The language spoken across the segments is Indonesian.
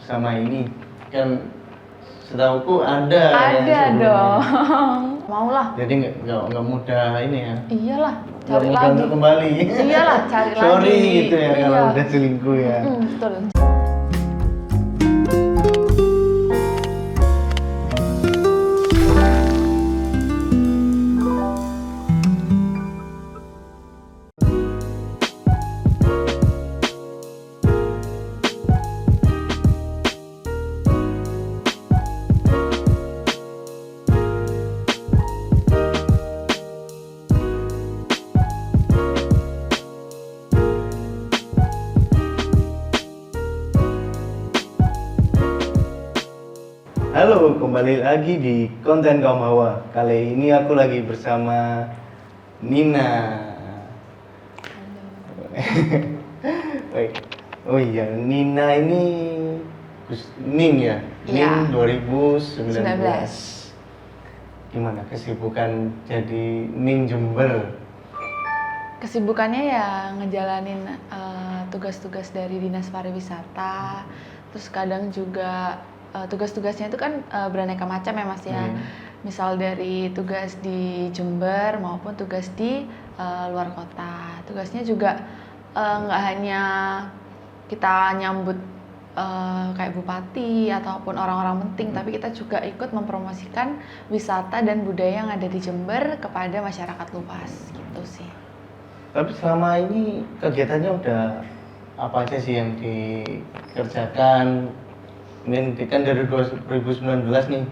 sama ini kan setauku ada yang Ada sebelumnya. dong. Maulah. Jadi nggak mudah ini ya. Iyalah, Nggak cari mudah lagi. untuk kembali. Iyalah, cari lagi. Sorry gitu ya kalau Iya. udah selingkuh ya. Betul. Halo, kembali lagi di konten kaum hawa. Kali ini aku lagi bersama Nina. Baik. Oh iya, Nina ini Ning ya? Iya. Ning 2019. 19. Gimana kesibukan jadi Ning Jember? Kesibukannya ya ngejalanin tugas-tugas dari Dinas Pariwisata. Terus kadang juga tugas-tugasnya itu kan beraneka macam ya Mas ya. Misal dari tugas di Jember maupun tugas di luar kota. Tugasnya juga nggak hanya kita nyambut kayak bupati ataupun orang-orang penting, tapi kita juga ikut mempromosikan wisata dan budaya yang ada di Jember kepada masyarakat luas gitu sih. Tapi selama ini kegiatannya udah apa aja sih yang dikerjakan? Ini kan dari 2019 nih,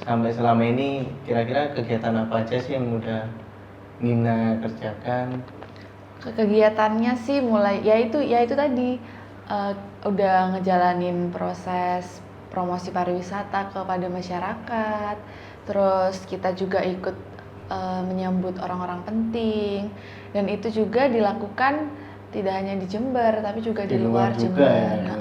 sampai selama ini kira-kira kegiatan apa aja sih yang udah Nina kerjakan? Kegiatannya sih mulai ya itu tadi udah ngejalanin proses promosi pariwisata kepada masyarakat. Terus kita juga ikut menyambut orang-orang penting, dan itu juga dilakukan tidak hanya di Jember tapi juga di luar juga Jember. ya.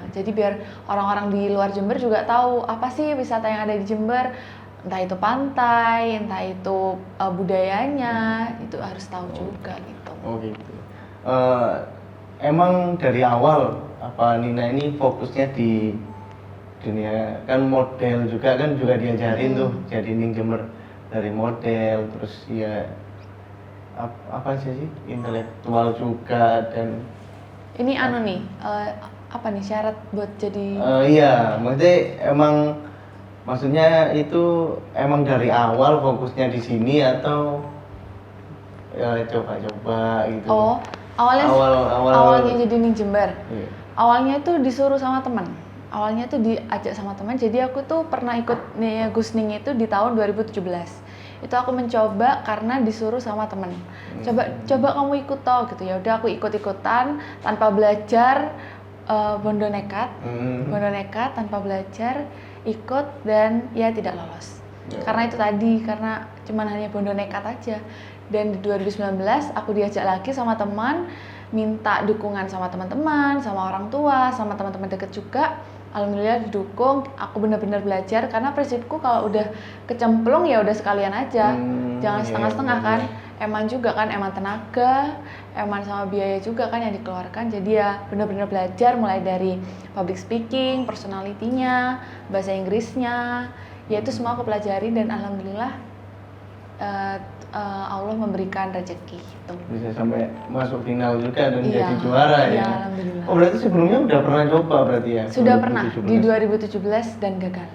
Jadi biar orang-orang di luar Jember juga tahu apa sih wisata yang ada di Jember, entah itu pantai, entah itu budayanya, itu harus tahu juga gitu. Oh gitu. Emang dari awal apa Nina ini fokusnya di dunia kan model juga kan diajarin tuh jadi Ning Jember dari model, terus ya apa aja sih intelektual juga dan ini nih apa nih syarat buat jadi iya maksudnya itu emang dari awal fokusnya di sini atau ya coba-coba gitu. Oh, awalnya jadi Ning Jember. Iya. Awalnya itu disuruh sama teman. Awalnya tuh diajak sama teman. Jadi aku tuh pernah ikut nih Gusning itu di tahun 2017. Itu aku mencoba karena disuruh sama teman. Coba kamu ikut toh gitu. Ya udah aku ikut-ikutan tanpa belajar, bondo nekat tanpa belajar, ikut dan ya tidak lolos. Karena itu tadi, karena cuman hanya bondo nekat aja. Dan di 2019 aku diajak lagi sama teman, minta dukungan sama teman-teman, sama orang tua, sama teman-teman deket juga. Alhamdulillah didukung, aku benar-benar belajar karena prinsipku kalau udah kecemplung ya udah sekalian aja. Jangan setengah-setengah kan. Emang juga kan, emang tenaga, emang sama biaya juga kan yang dikeluarkan. Jadi ya benar-benar belajar mulai dari public speaking, personality-nya, bahasa Inggrisnya. Ya itu semua aku pelajari dan alhamdulillah Allah memberikan rezeki gitu. Bisa sampai masuk final juga dan Iya, jadi juara iya, ya. alhamdulillah. Oh berarti sebelumnya udah pernah coba berarti ya? Sudah pernah 2017. di 2017 dan gagal.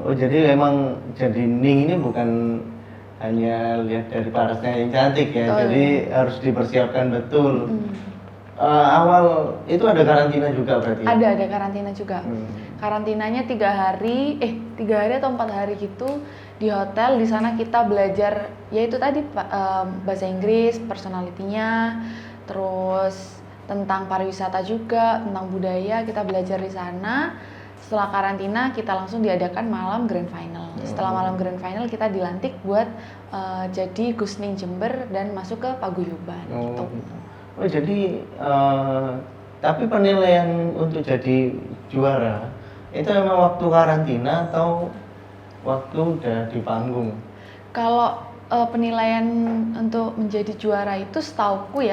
Oh jadi emang jadi Ning ini bukan hanya lihat dari parasnya yang cantik ya, jadi harus dipersiapkan betul. Awal itu ada karantina juga berarti? Ya? Ada karantina juga. Karantinanya 3 hari atau 4 hari gitu di hotel. Di sana kita belajar yaitu tadi bahasa Inggris, personality-nya, terus tentang pariwisata juga, tentang budaya kita belajar di sana. Setelah karantina kita langsung diadakan malam grand final. Setelah malam grand final kita dilantik buat jadi Gusning Jember dan masuk ke paguyuban gitu. Oh jadi tapi penilaian untuk jadi juara itu emang waktu karantina atau waktu udah di panggung? Kalau penilaian untuk menjadi juara itu setauku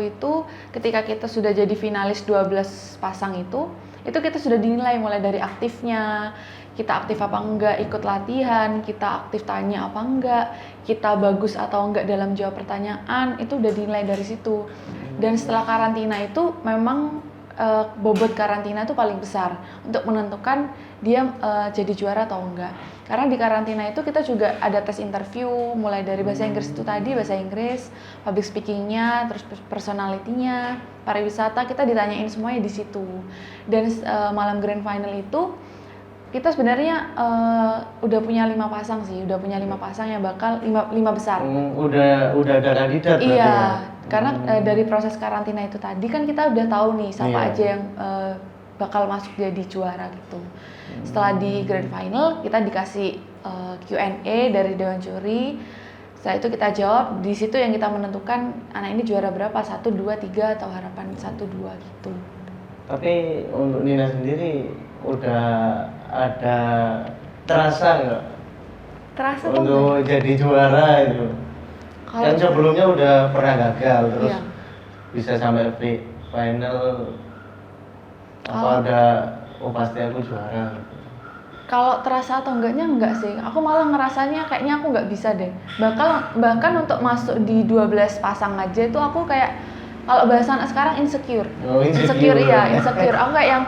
itu ketika kita sudah jadi finalis 12 pasang itu itu kita sudah dinilai mulai dari aktifnya, kita aktif apa enggak ikut latihan, kita aktif tanya apa enggak, kita bagus atau enggak dalam jawab pertanyaan, itu udah dinilai dari situ. Dan setelah karantina itu memang bobot karantina itu paling besar untuk menentukan dia jadi juara atau enggak. Karena di karantina itu kita juga ada tes interview, mulai dari bahasa Inggris itu tadi, bahasa Inggris, public speaking-nya, terus personality-nya, pariwisata, kita ditanyain semuanya di situ. Dan malam grand final itu kita sebenarnya udah punya 5 pasang sih, udah punya 5 pasang yang bakal 5 besar. Udah ada kandidat berarti Iya, ya? karena dari proses karantina itu tadi kan kita udah tahu nih siapa aja yang bakal masuk jadi juara gitu. Setelah di grand final kita dikasih Q&A dari dewan juri. Setelah itu kita jawab, di situ yang kita menentukan anak ini juara berapa, 1, 2, 3 atau harapan 1, 2 gitu. Tapi untuk Nina sendiri udah ada terasa nggak Terasa untuk jadi juara itu? Kan sebelumnya udah pernah gagal terus bisa sampai final, apa ada pasti aku juara? Kalau terasa atau enggak sih, aku malah ngerasanya kayaknya aku nggak bisa deh. Bahkan untuk masuk di 12 pasang aja itu aku kayak, kalau bahasa anak sekarang insecure. Insecure. Aku kayak yang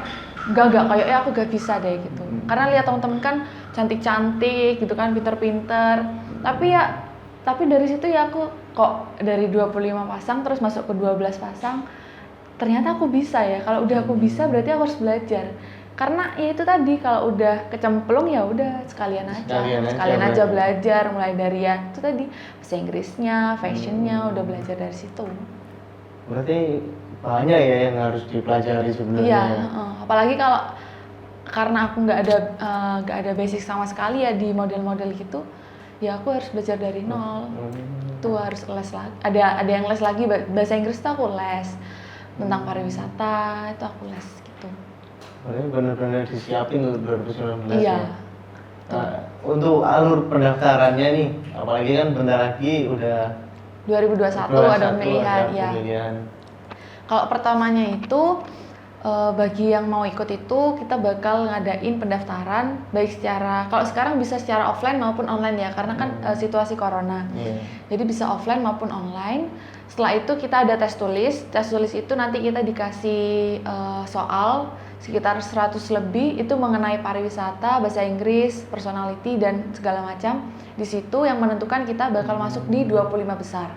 gak kayaknya aku gak bisa deh gitu. Karena lihat teman-teman kan cantik-cantik gitu kan, pinter-pinter. Tapi dari situ ya aku kok dari 25 pasang terus masuk ke 12 pasang, ternyata aku bisa ya. Kalau udah aku bisa berarti aku harus belajar. Karena ya itu tadi, kalau udah kecemplung ya udah sekalian aja belajar, mulai dari ya itu tadi bahasa Inggrisnya, fashionnya, udah belajar dari situ. Berarti banyak ya yang harus dipelajari sebenarnya. Iya, apalagi karena aku nggak ada basic sama sekali ya di model-model gitu, ya aku harus belajar dari nol. Tuh harus les lagi. Ada yang les lagi bahasa Inggris tuh aku les, tentang pariwisata itu aku les gitu. Berarti benar-benar disiapin untuk 2019 Iya. ya. Nah, untuk alur pendaftarannya nih, apalagi kan bentar lagi udah 2021 ada pemilihan ya. Kalau pertamanya itu bagi yang mau ikut itu kita bakal ngadain pendaftaran baik kalau sekarang bisa secara offline maupun online ya, karena kan situasi corona. Jadi bisa offline maupun online. Setelah itu kita ada tes tulis. Tes tulis itu nanti kita dikasih soal sekitar 100 lebih, itu mengenai pariwisata, bahasa Inggris, personality dan segala macam. Di situ yang menentukan kita bakal masuk di 25 besar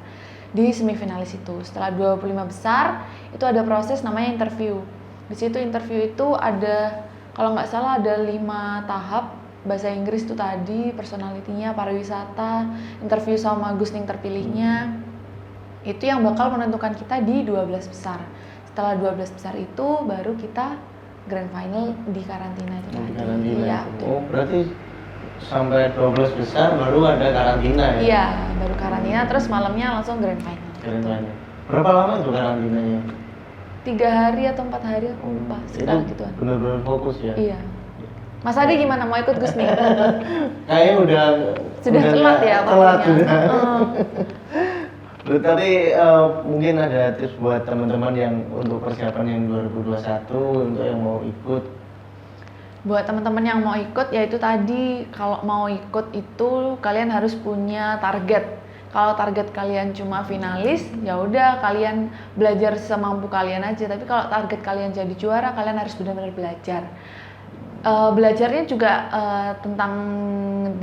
di semifinalis itu. Setelah 25 besar itu ada proses namanya interview. Di situ interview itu ada, kalau nggak salah ada 5 tahap. Bahasa Inggris itu tadi, personality-nya, pariwisata, interview sama Gusning terpilihnya. Itu yang bakal menentukan kita di 12 besar. Setelah 12 besar itu baru kita grand final di karantina itu tadi. Iya. Oh, berarti sampai 12 besar baru ada karantina ya? Iya, baru karantina terus malamnya langsung grand final. Berapa lama itu karantinanya? 3 hari atau 4 hari aku lupa, sekitar gituan. Benar-benar fokus ya? Iya. Mas Adi gimana, mau ikut Gus nih? Kayaknya sudah telat ya waktunya. Tapi mungkin ada tips buat teman-teman yang untuk persiapan yang 2021 untuk yang mau ikut. Buat teman-teman yang mau ikut, yaitu tadi kalau mau ikut itu kalian harus punya target. Kalau target kalian cuma finalis, ya udah kalian belajar semampu kalian aja. Tapi kalau target kalian jadi juara, kalian harus benar-benar belajar. Belajarnya juga tentang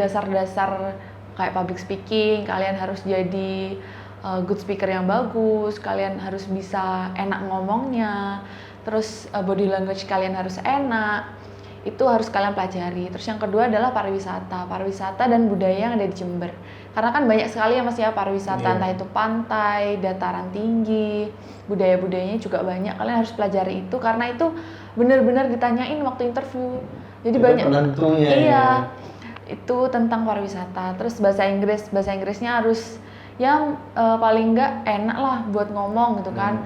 dasar-dasar kayak public speaking. Kalian harus jadi good speaker yang bagus. Kalian harus bisa enak ngomongnya. Terus body language kalian harus enak. Itu harus kalian pelajari. Terus yang kedua adalah pariwisata dan budaya yang ada di Jember. Karena kan banyak sekali ya Mas ya pariwisata, entah itu pantai, dataran tinggi, budaya-budayanya juga banyak. Kalian harus pelajari itu karena itu benar-benar ditanyain waktu interview. Jadi itu banyak penentunya. Iya. Itu tentang pariwisata. Terus bahasa Inggrisnya harus yang paling enggak enak lah buat ngomong gitu kan.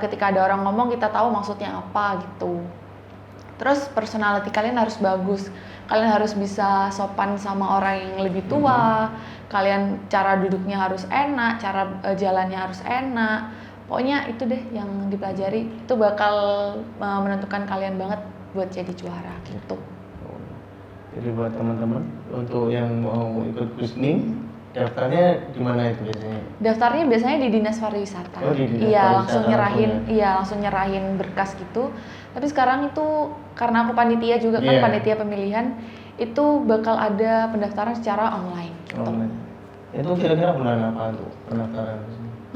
Ketika ada orang ngomong kita tahu maksudnya apa gitu. Terus personality kalian harus bagus. Kalian harus bisa sopan sama orang yang lebih tua. Kalian cara duduknya harus enak, cara jalannya harus enak. Pokoknya itu deh yang dipelajari. Itu bakal menentukan kalian banget buat jadi juara gitu. Jadi buat teman-teman untuk yang mau ikut Gusning, daftarnya di mana itu biasanya? Daftarnya biasanya di Dinas Pariwisata. Oh, di Dinas Iya, Pariwisata langsung nyerahin berkas gitu. Tapi sekarang itu karena aku panitia juga kan, panitia pemilihan, itu bakal ada pendaftaran secara online gitu. Online. Itu kira-kira bulan apa tuh pendaftaran?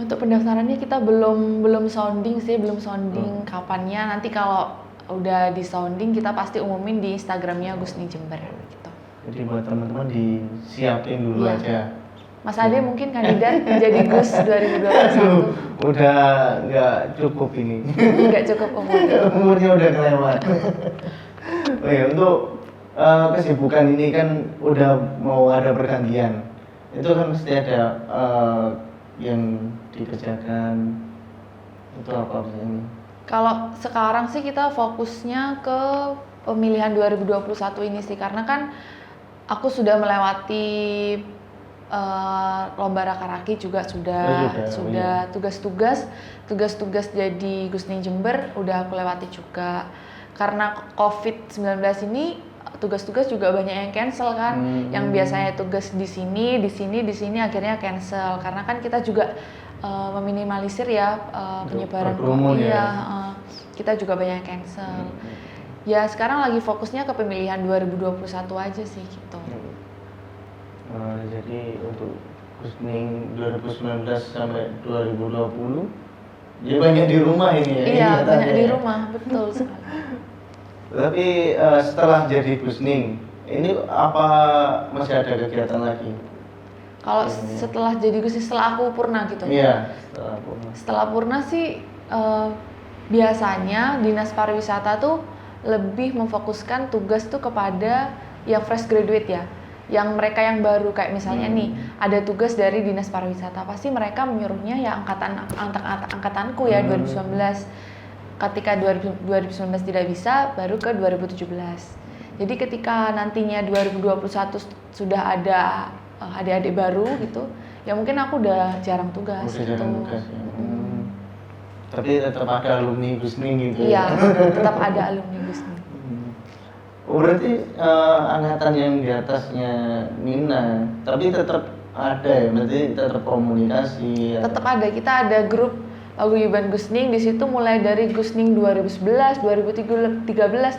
Untuk pendaftarannya kita belum sounding kapannya. Nanti kalau udah di sounding kita pasti umumin di Instagramnya Gusning Jember gitu. Jadi buat teman-teman disiapin dulu aja. Mas Ade mungkin kandidat menjadi Gus 2021. Udah nggak cukup ini. Nggak cukup Umurnya udah kelewat. Oh ya, untuk kesibukan ini kan udah mau ada pergantian. Itu kan mesti ada yang dikerjakan. Itu apa ini? Kalau sekarang sih kita fokusnya ke pemilihan 2021 ini sih, karena kan aku sudah melewati lomba Rakaraki juga sudah tugas-tugas jadi Gusning Jember udah aku lewati juga. Karena COVID-19 ini tugas-tugas juga banyak yang cancel kan, yang biasanya tugas di sini akhirnya cancel karena kan kita juga meminimalisir ya penyebaran COVID kita juga banyak yang cancel. Ya sekarang lagi fokusnya ke pemilihan 2021 aja sih gitu. Jadi untuk Gusning 2019 sampai 2020 ya banyak di rumah ini ya. Iya, banyak di rumah, betul sekali. Tapi setelah jadi Gusning, ini apa masih ada kegiatan lagi? Kalau setelah jadi Gusning, setelah aku purna gitu? Iya, setelah purna. Setelah purna sih biasanya Dinas Pariwisata tuh lebih memfokuskan tugas tuh kepada yang fresh graduate ya. Yang mereka yang baru, kayak misalnya nih ada tugas dari Dinas Pariwisata, pasti mereka menyuruhnya ya angkatanku ya 2019. Ketika 2019 tidak bisa, baru ke 2017. Jadi ketika nantinya 2021 sudah ada adik-adik baru gitu, ya mungkin aku udah jarang tugas. Jarang tugas ya. Tapi tetap ada alumni Gusning gitu. Iya, tetap ada alumni Gusning. Oh, berarti angkatan yang di atasnya Nina, tapi tetap ada ya, berarti tetap komunikasi. Tetap ada, kita ada grup paguyuban Gusning, di situ mulai dari Gusning 2011, 2013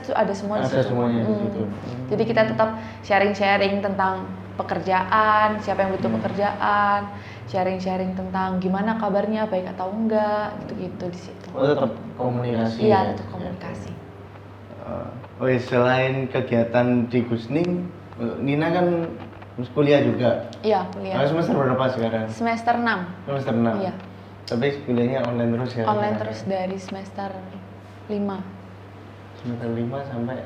itu ada semua. Ada semuanya di situ. Jadi kita tetap sharing-sharing tentang pekerjaan, siapa yang butuh pekerjaan, sharing-sharing tentang gimana kabarnya, baik atau enggak, gitu-gitu di situ. Oh, tetap komunikasi. Iya, tetap komunikasi. Oh iya, selain kegiatan di Gusning, Nina kan kuliah juga. Iya, kuliah. Semester berapa sekarang? Semester 6. Semester 6. Iya. Tapi kuliahnya online terus ya? Online terus dari semester 5. Semester 5 sampai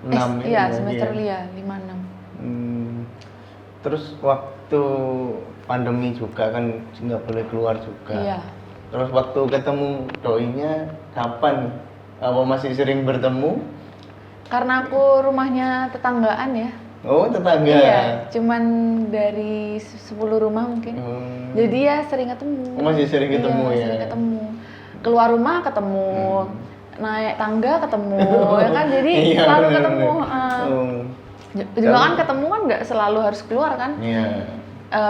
6 iya, semester 5, 6. Terus waktu pandemi juga kan nggak boleh keluar juga. Iya. Terus waktu ketemu doinya kapan? Apa masih sering bertemu? Karena aku rumahnya tetanggaan ya. Oh, tetangga. Iya, cuman dari 10 rumah mungkin. Jadi ya sering ketemu. Oh, masih sering ketemu ya? Sering ketemu. Keluar rumah ketemu, naik tangga ketemu, ya kan? Jadi selalu ketemu. Juga kan ketemu kan nggak selalu harus keluar kan? Iya.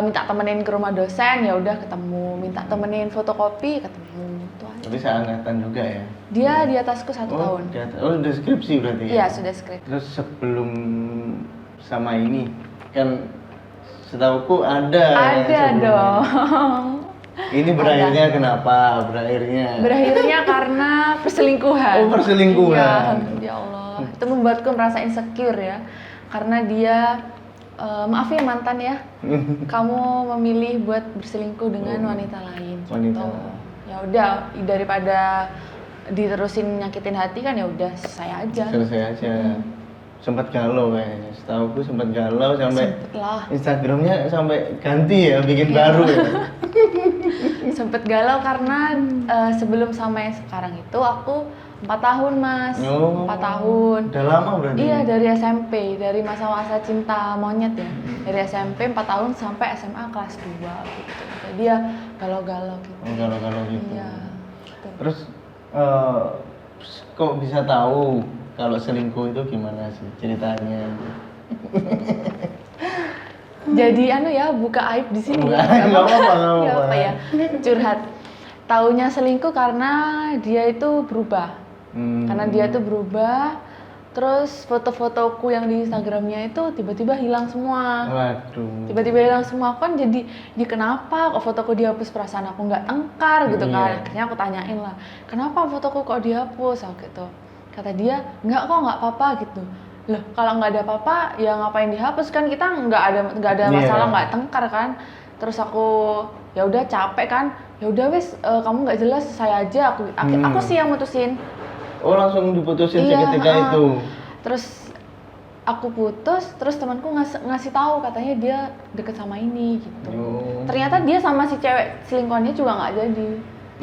Minta temenin ke rumah dosen, ya udah ketemu. Minta temenin fotokopi, ketemu. Itu aja. Tapi seangkatan juga ya? Dia di atasku 1 tahun. Oh, udah skripsi berarti ya? Iya, sudah skripsi. Terus sebelum sama ini, kan setauku ada dong. Ini berakhirnya kenapa? Berakhirnya karena perselingkuhan. Oh, perselingkuhan. Iya, ya Allah. Itu membuatku merasa insecure ya. Karena dia maaf ya mantan ya. Kamu memilih buat berselingkuh dengan wanita lain. Wanita. Ya udah, daripada diterusin nyakitin hati kan, ya udah selesai aja. Sempat galau kayaknya, setauku sempat galau sampai lah. Instagramnya sampai ganti ya, bikin baru ya. Sempet galau karena sebelum sama yang sekarang itu aku 4 tahun mas. 4 tahun. Udah lama berarti? Iya, dari SMP, dari masa-masa cinta monyet ya. Dari SMP 4 tahun sampai SMA kelas 2 gitu. Jadi ya galau-galau gitu. Galau-galau gitu. Iya. Terus kok bisa tahu kalau selingkuh itu gimana sih ceritanya? Jadi ya buka aib di sini. Nggak apa-apa, nggak Nggak apa-apa. apa ya, curhat. Taunya selingkuh karena dia itu berubah. Karena dia tuh berubah, terus foto-fotoku yang di Instagramnya itu tiba-tiba hilang semua. Waduh. Tiba-tiba hilang semua, kan jadi kenapa kok fotoku dihapus, perasaan aku nggak tengkar gitu kan. Iya. Akhirnya aku tanyain lah, kenapa fotoku kok dihapus, aku gitu. Kata dia, nggak kok, nggak apa-apa gitu. Loh, kalau nggak ada apa-apa ya ngapain dihapus, kan kita nggak ada masalah, nggak tengkar kan. Terus aku ya udah capek kan, ya udah wes, kamu nggak jelas, saya aja, aku sih yang mutusin. Oh, langsung diputusin Iya, seketika itu. Terus aku putus, terus temanku ngasih tahu katanya dia deket sama ini gitu. Oh. Ternyata dia sama si cewek selingkuhannya juga nggak jadi.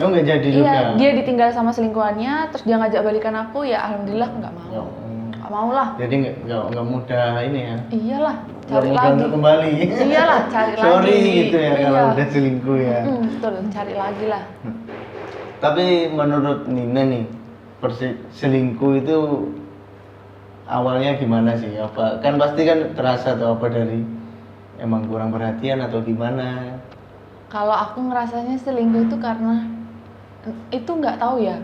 Oh, nggak jadi juga. Iya, dia ditinggal sama selingkuhannya, terus dia ngajak balikan aku, ya alhamdulillah nggak mau. Nggak mau lah. Jadi nggak mudah ini ya. Iyalah, Nggak cari mudah lagi. untuk kembali. Iyalah, cari lagi. Sorry gitu ya Iya. kalau udah selingkuh ya. Betul, cari lagi lah. Tapi menurut Nina nih, selingkuh itu awalnya gimana sih? Apa kan pasti kan terasa tuh, apa dari emang kurang perhatian atau gimana? Kalau aku ngerasanya selingkuh itu karena itu nggak tahu ya.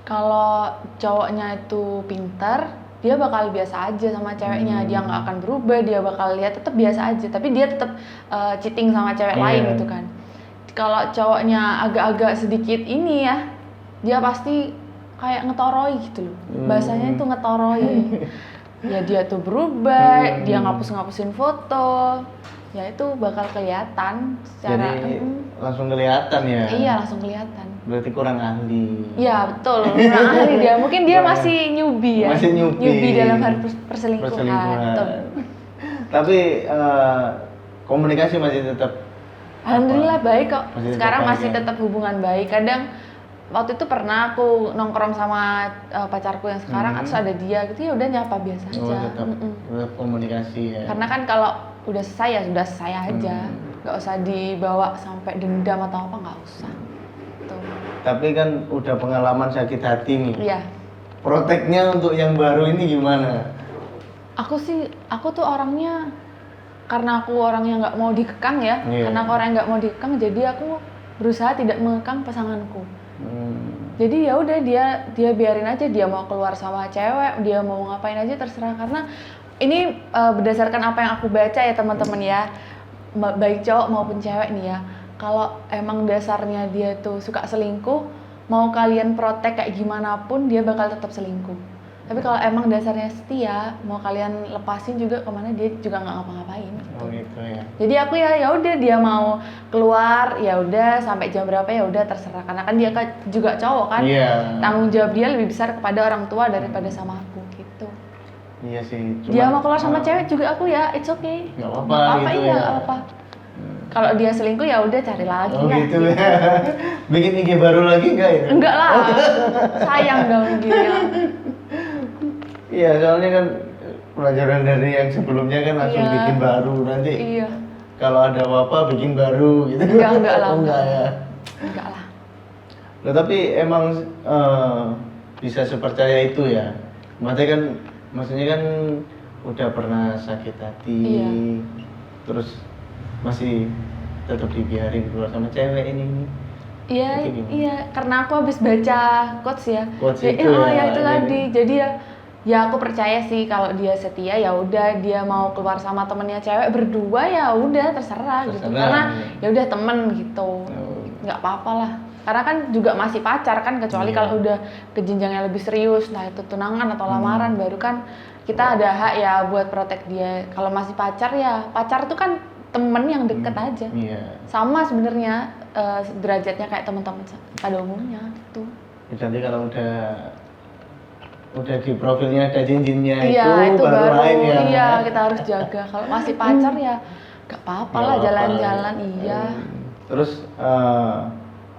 Kalau cowoknya itu pintar, dia bakal biasa aja sama ceweknya, dia nggak akan berubah, dia bakal lihat tetap biasa aja, tapi dia tetap cheating sama cewek lain gitu kan. Kalau cowoknya agak-agak sedikit ini ya, dia pasti kayak ngetoroi gitu loh. Bahasanya itu ngetoroi. Ya dia tuh berubah, dia ngapus-ngapusin foto. Ya itu bakal kelihatan secara Jadi langsung kelihatan ya. Iya, langsung kelihatan. Berarti kurang ahli. Iya, betul. Kurang ahli dia. Mungkin dia masih newbie ya. Masih newbie. Dalam hal perselingkuhan. Betul. Tapi komunikasi masih tetap. Alhamdulillah baik kok. Masih tetap Sekarang baik masih ya? tetap hubungan baik. Kadang waktu itu pernah aku nongkrong sama pacarku yang sekarang, terus ada dia gitu, ya udah nyapa biasa Oh, aja. tetap komunikasi ya. Karena kan kalau udah selesai ya sudah selesai aja. Nggak usah dibawa sampai dendam atau apa, nggak usah. Tuh. Tapi kan udah pengalaman sakit hati nih. Iya. Proteknya untuk yang baru ini gimana? Aku tuh orangnya, karena aku orang yang nggak mau dikekang ya, karena aku orang yang nggak mau dikekang, jadi aku berusaha tidak mengekang pasanganku. Jadi ya udah dia biarin aja, dia mau keluar sama cewek, dia mau ngapain aja terserah. Karena ini berdasarkan apa yang aku baca ya teman-teman ya, baik cowok maupun cewek nih ya, kalau emang dasarnya dia tuh suka selingkuh, mau kalian protek kayak gimana pun dia bakal tetap selingkuh. Tapi kalau emang dasarnya setia, mau kalian lepasin juga kemana, dia juga nggak ngapa-ngapain. Oh gitu ya. Jadi aku ya udah, dia mau keluar ya udah, sampai jam berapa ya udah terserah. Karena kan dia juga cowok kan. Iya. Tanggung jawab dia lebih besar kepada orang tua daripada sama aku gitu. Iya sih. Dia mau keluar sama cewek juga aku ya, it's okay. Nggak apa-apa gitu iya, ya. nggak apa-apa. Kalau dia selingkuh ya udah cari lagi Oh ya. gitu ya. Bikin IG baru lagi nggak ya? Enggak lah. Sayang dong gitu. Iya, soalnya kan pelajaran dari yang sebelumnya kan langsung Iya. bikin baru, nanti Iya. kalau ada apa-apa bikin baru gitu. Enggak lah. Oh, enggak ya. Enggak lah. Loh, tapi emang bisa sepercaya itu ya. Maksudnya kan udah pernah sakit hati, Iya. terus masih tetap dibiarin keluar sama cewek ini. Iya, Itu gimana? iya, karena aku habis baca quotes ya. Quotes Ya, itu ya, itu tadi. Jadi ya aku percaya sih kalau dia setia, ya udah, dia mau keluar sama temennya cewek berdua ya udah terserah gitu. Terserah, Karena iya. ya udah temen gitu. Nggak apa-apa lah. Karena kan juga masih pacar kan, kecuali Iya. kalau udah ke jenjang yang lebih serius, nah itu tunangan atau lamaran, baru kan kita ada hak ya buat protek dia. Kalau masih pacar ya, pacar tuh kan temen yang deket aja. Iya. Sama sebenarnya derajatnya kayak teman-teman pada umumnya gitu. Nanti kalau udah di profilnya ada cincinnya Iya, itu baru lain ya. iya kita harus jaga. Kalau masih pacar ya gak apa-apa Nggak lah, apa-apa. jalan-jalan iya. Terus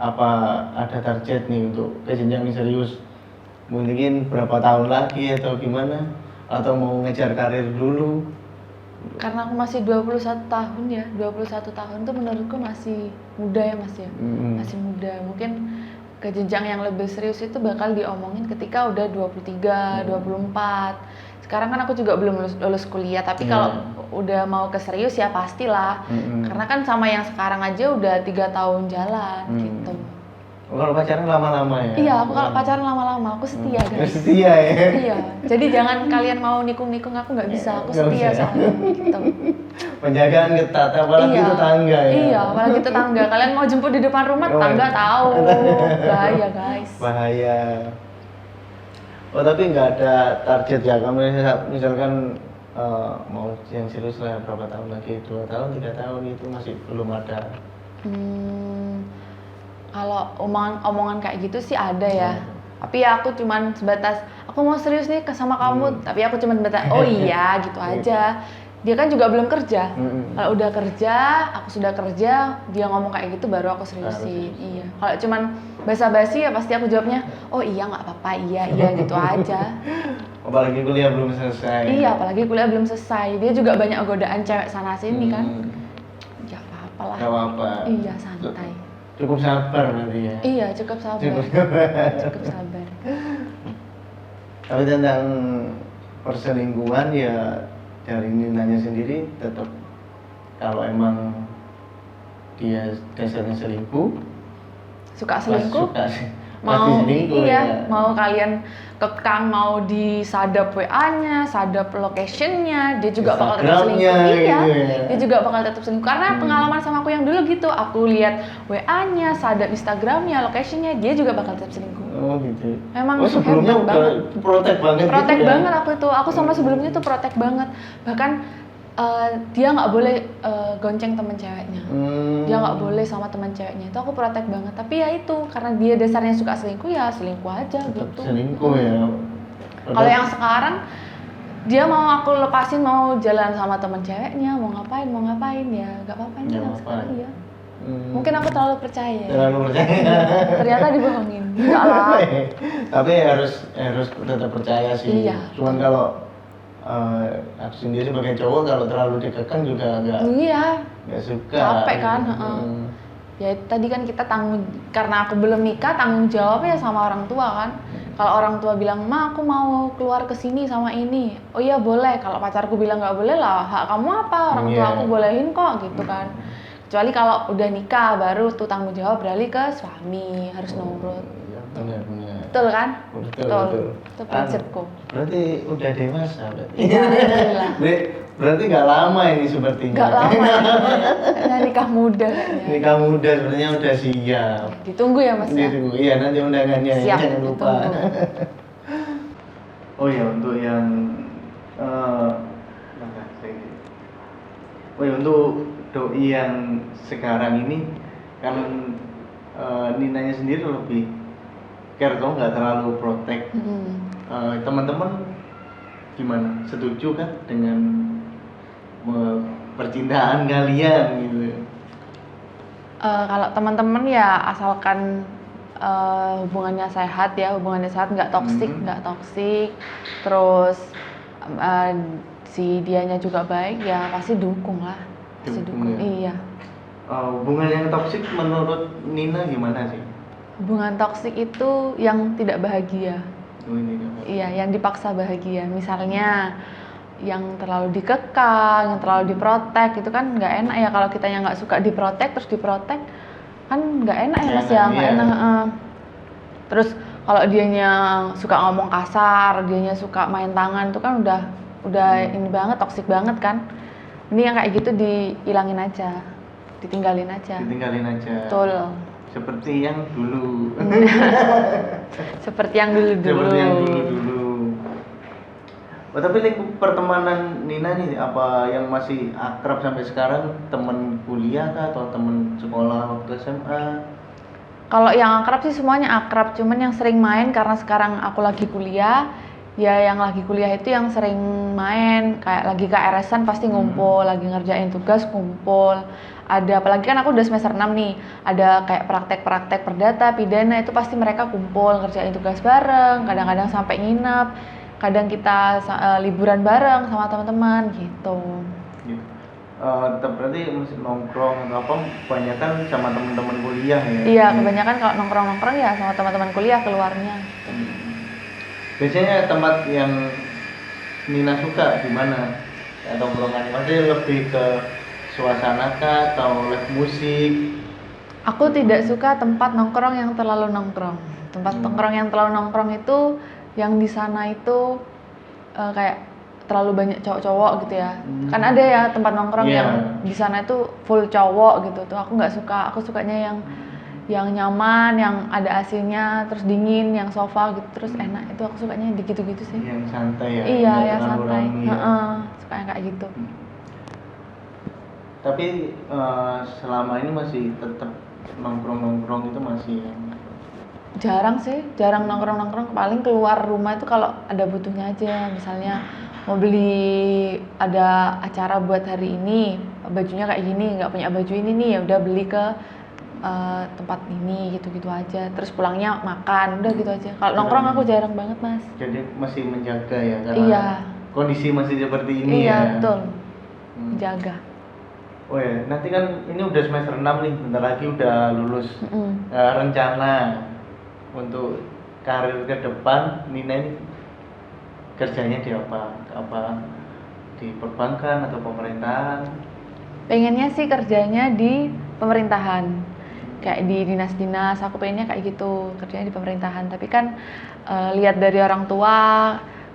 apa ada target nih untuk ke jenjang yang serius? Mungkin berapa tahun lagi atau gimana? Atau mau ngejar karir dulu? Karena aku masih 21 tahun ya, 21 tahun tuh menurutku masih muda ya Mas ya. Masih muda. Mungkin ke jenjang yang lebih serius itu bakal diomongin ketika udah 23, 24. Sekarang kan aku juga belum lulus kuliah, tapi kalau udah mau ke serius ya pastilah. Karena kan sama yang sekarang aja udah 3 tahun jalan gitu. Kalau pacaran lama-lama ya? Iya, aku kalau pacaran lama-lama, aku setia guys. Setia ya? Iya, jadi jangan kalian mau nikung-nikung, aku nggak bisa, aku setia soalnya gitu. Penjagaan ketat, apalagi tetangga ya? Iya, apalagi tetangga. Kalian mau jemput di depan rumah, tetangga tahu. Bahaya guys. Bahaya. Oh tapi nggak ada target ya, kamu misalkan mau yang serius lah berapa tahun lagi, 2 tahun, 3 tahun itu masih belum ada? Kalau omongan kayak gitu sih ada ya. Tapi ya aku cuman sebatas aku mau serius nih sama kamu, tapi aku cuman sebatas oh iya gitu aja. Dia kan juga belum kerja. Kalau udah kerja, aku sudah kerja, dia ngomong kayak gitu baru aku seriusin. Iya. Kalau cuman basa-basi ya pasti aku jawabnya oh iya nggak apa-apa, iya gitu aja. Apalagi kuliah belum selesai. Iya, apalagi kuliah belum selesai. Dia juga banyak godaan cewek sana sini kan. Ya apa-apa lah. Gak apa-apa. Iya, santai. Cukup sabar nanti ya. Iya, cukup sabar. Cukup sabar. Tapi tentang perselingkuhan ya dari Ninanya sendiri tetap kalau emang dia dasarnya selingkuh, suka selingkuh, mau iya, ya. mau kalian kekang, mau disadap WA-nya, sadap location-nya, dia juga bakal tetap selingkuh. Iya, gitu ya. dia juga bakal tetap selingkuh. Karena pengalaman sama aku yang dulu gitu, aku lihat WA-nya, sadap Instagram-nya, location-nya, dia juga bakal tetap selingkuh. Oh gitu. Memang sebelumnya udah protek banget. Protek gitu banget aku tuh. Aku sama sebelumnya tuh protek banget. Bahkan dia nggak boleh gonceng temen ceweknya. Dia nggak boleh sama teman ceweknya. Itu aku protek banget. Tapi ya itu karena dia dasarnya suka selingkuh ya selingkuh aja. Tetap gitu. Selingkuh ya. Kalau yang sekarang dia mau aku lepasin mau jalan sama teman ceweknya, mau ngapain ya nggak apa-apa Nggak yang apa-apa. sekarang ya. Mungkin aku terlalu percaya. Terlalu percaya. Ternyata dibohongin. Enggak lah. Tapi harus tetap percaya sih. Iya. Cuman kalau aku sendiri sebagai cowok kalau terlalu dikekang juga nggak suka. Capek kan. Ya tadi kan kita karena aku belum nikah, tanggung jawabnya sama orang tua kan. Kalau orang tua bilang, "Ma, aku mau keluar ke sini sama ini." Oh iya boleh. Kalau pacarku bilang nggak boleh lah, hak kamu apa? Orang tua aku bolehin kok gitu kan. Kecuali kalau udah nikah baru tuh tanggung jawab beralih ke suami, harus nurut. Benar. Betul kan? Betul. Itu prinsipku. Berarti udah dewasa berarti. Iya, alhamdulillah. Berarti nggak lama ini sepertinya. Nggak lama ya. Kayaknya nikah muda kayaknya. Nikah muda sepertinya udah siap. Ditunggu ya Mas ya. Ditunggu. Iya nanti undangannya Siap, jangan lupa. ditunggu. Oh ya untuk yang untuk doi yang sekarang ini kan Ninanya sendiri lebih care toh, nggak terlalu protek. Teman-teman gimana? Setuju kan dengan percintaan kalian gitu? Kalau teman-teman ya asalkan hubungannya sehat ya, nggak toksik, terus si dianya juga baik ya pasti dukung lah, pasti dukung. Ya? Iya. Hubungan yang toksik menurut Nina gimana sih? Hubungan toksik itu yang tidak bahagia. Iya, yang dipaksa bahagia. Misalnya yang terlalu dikekang, yang terlalu diprotek itu kan nggak enak ya. Kalau kita yang nggak suka diprotek terus diprotek kan nggak enak ya Mas ya, nggak enak. Terus kalau dianya suka ngomong kasar, dianya suka main tangan itu kan udah ini banget, toksik banget kan. Ini yang kayak gitu dihilangin aja, ditinggalin aja. Betul. Seperti yang dulu. Seperti yang dulu. Oh, tapi lingkup pertemanan Nina nih apa yang masih akrab sampai sekarang, teman kuliah kah atau teman sekolah waktu SMA? Kalau yang akrab sih semuanya akrab, cuman yang sering main karena sekarang aku lagi kuliah. Ya yang lagi kuliah itu yang sering main, kayak lagi KRS-an pasti ngumpul, lagi ngerjain tugas kumpul. Ada apalagi kan aku udah semester 6 nih, ada kayak praktek-praktek perdata, pidana itu pasti mereka kumpul ngerjain tugas bareng, kadang-kadang sampai nginep, kadang kita liburan bareng sama teman-teman gitu. tetap berarti masih nongkrong atau apa kebanyakan sama teman-teman kuliah ya? Iya, kebanyakan kalau nongkrong-nongkrong ya sama teman-teman kuliah keluarnya. Biasanya tempat yang Nina suka di mana? Atau nongkrongan maksudnya lebih ke suasana kah atau live musik? Aku tidak suka tempat nongkrong yang terlalu nongkrong. Tempat nongkrong yang terlalu nongkrong itu yang di sana itu kayak terlalu banyak cowok-cowok gitu ya. Kan ada ya tempat nongkrong yang di sana itu full cowok gitu tuh. Aku nggak suka. Aku sukanya yang nyaman, yang ada AC-nya, terus dingin, yang sofa gitu, terus enak. Itu aku sukanya di gitu-gitu sih. Yang santai ya. Iya, yang santai. Ya. Suka yang kayak gitu. Tapi selama ini masih tetap nongkrong-nongkrong itu masih jarang sih, jarang nongkrong-nongkrong. Paling keluar rumah itu kalau ada butuhnya aja. Misalnya mau beli, ada acara buat hari ini, bajunya kayak gini, nggak punya baju ini nih, ya udah beli ke tempat ini, gitu-gitu aja. Terus pulangnya makan, udah gitu aja. Kalau nongkrong aku jarang banget, Mas. Jadi masih menjaga ya, karena iya, kondisi masih seperti ini iya, ya. Iya, betul. Jaga. Oh ya, nanti kan ini udah semester 6 nih, bentar lagi udah lulus. Rencana untuk karir ke depan Nina ini kerjanya di apa? Apa di perbankan atau pemerintahan? Pengennya sih kerjanya di pemerintahan, kayak di dinas-dinas. Aku pengennya kayak gitu, kerjanya di pemerintahan. Tapi kan lihat dari orang tua,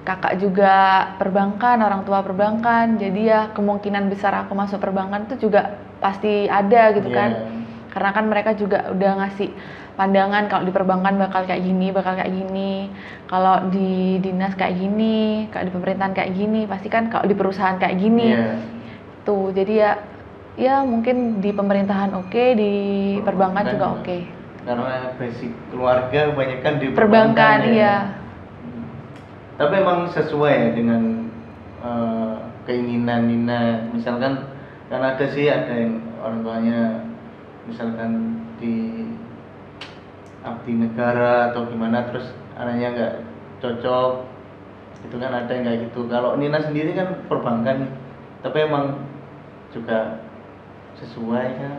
kakak juga perbankan, orang tua perbankan, jadi ya kemungkinan besar aku masuk perbankan itu juga pasti ada gitu kan. Karena kan mereka juga udah ngasih pandangan kalau di perbankan bakal kayak gini, kalau di dinas kayak gini, kalau di pemerintahan kayak gini, pasti kan kalau di perusahaan kayak gini. Tuh, jadi ya mungkin di pemerintahan oke, di perbankan juga oke. Karena basic keluarga kebanyakan di perbankan ya. Tapi emang sesuai ya dengan keinginan Nina. Misalkan kan ada yang orang tuanya misalkan di abdi negara atau gimana, terus anaknya nggak cocok, itu kan ada yang kayak gitu. Kalau Nina sendiri kan perbankan, tapi emang juga sesuai kan?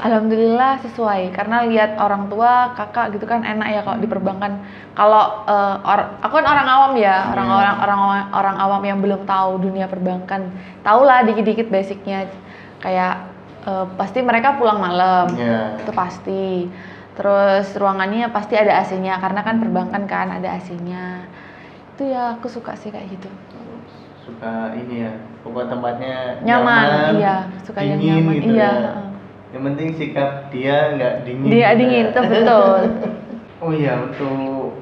Alhamdulillah sesuai, karena lihat orang tua, kakak gitu kan enak ya kalau di perbankan. Kalau aku kan orang awam ya, orang awam yang belum tahu dunia perbankan, tahulah dikit-dikit basicnya, kayak pasti mereka pulang malam, itu pasti. Terus ruangannya pasti ada AC-nya, karena kan perbankan kan ada AC-nya. Itu ya aku suka sih kayak gitu. Suka ini ya, pokoknya tempatnya nyaman, iya, suka dingin, yang nyaman, gitu iya. Ya. Yang penting sikap dia nggak dingin. Dia gitu dingin, itu betul. Oh iya, untuk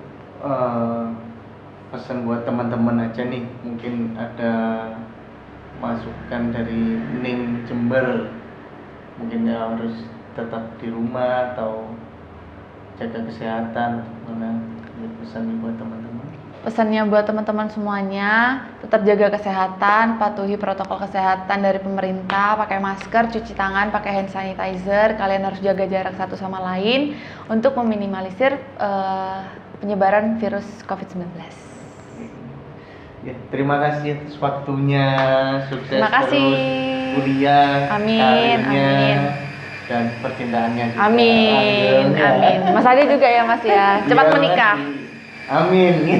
pesan buat teman-teman aja nih, mungkin ada masukan dari Ning Jember, mungkin ya harus tetap di rumah atau jaga kesehatan, mana pesan buat teman-teman? Pesannya buat teman-teman semuanya, tetap jaga kesehatan, patuhi protokol kesehatan dari pemerintah, pakai masker, cuci tangan, pakai hand sanitizer. Kalian harus jaga jarak satu sama lain untuk meminimalisir penyebaran virus COVID-19. Ya, terima kasih atas waktunya, sukses terima kasih. Terus kuliah, karirnya, dan percintaannya juga. Amin. Mas Adi juga ya Mas ya, cepat menikah. Amin.